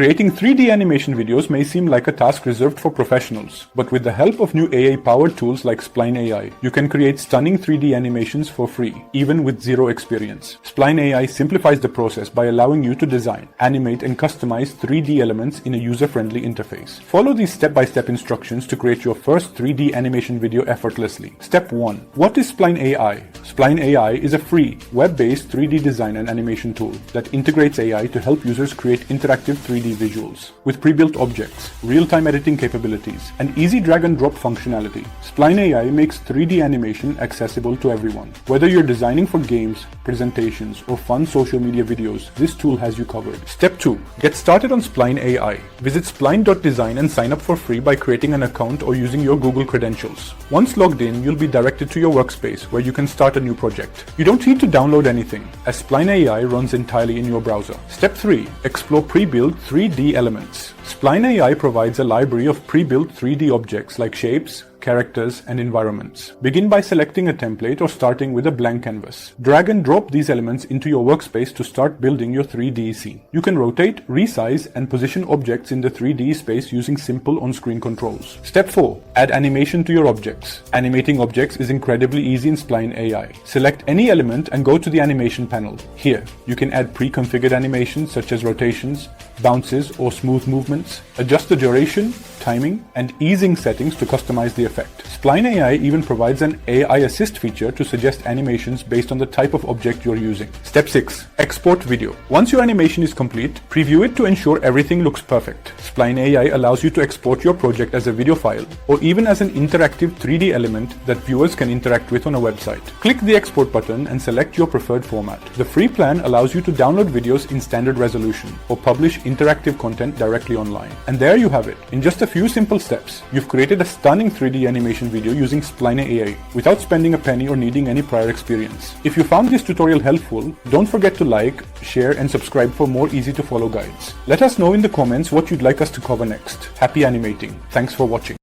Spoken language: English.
Creating 3D animation videos may seem like a task reserved for professionals, but with the help of new AI-powered tools like Spline AI, you can create stunning 3D animations for free, even with zero experience. Spline AI simplifies the process by allowing you to design, animate, and customize 3D elements in a user-friendly interface. Follow these step-by-step instructions to create your first 3D animation video effortlessly. Step 1. What is Spline AI? Spline AI is a free, web-based 3D design and animation tool that integrates AI to help users create interactive 3D visuals. With pre-built objects, real-time editing capabilities, and easy drag-and-drop functionality, Spline AI makes 3D animation accessible to everyone. Whether you're designing for games, presentations, or fun social media videos, this tool has you covered. Step 2. Get started on Spline AI. Visit spline.design and sign up for free by creating an account or using your Google credentials. Once logged in, you'll be directed to your workspace where you can start a new project. You don't need to download anything, as Spline AI runs entirely in your browser. Step 3. Explore pre-built 3D elements. Spline AI provides a library of pre-built 3D objects like shapes, characters, and environments. Begin by selecting a template or starting with a blank canvas. Drag and drop these elements into your workspace to start building your 3D scene. You can rotate, resize, and position objects in the 3D space using simple on-screen controls. Step 4. Add animation to your objects. Animating objects is incredibly easy in Spline AI. Select any element and go to the animation panel. Here, you can add pre-configured animations such as rotations, bounces, or smooth movements. Adjust the duration, timing, and easing settings to customize the effect. Spline AI even provides an AI assist feature to suggest animations based on the type of object you're using. Step 6. Export video. Once your animation is complete, preview it to ensure everything looks perfect. Spline AI allows you to export your project as a video file or even as an interactive 3D element that viewers can interact with on a website. Click the export button and select your preferred format. The free plan allows you to download videos in standard resolution or publish interactive content directly online. And there you have it. In just a few simple steps, you've created a stunning 3D animation video using Spline AI without spending a penny or needing any prior experience. If you found this tutorial helpful, don't forget to like, share, and subscribe for more easy to follow guides. Let us know in the comments what you'd like us to cover next. Happy animating. Thanks for watching.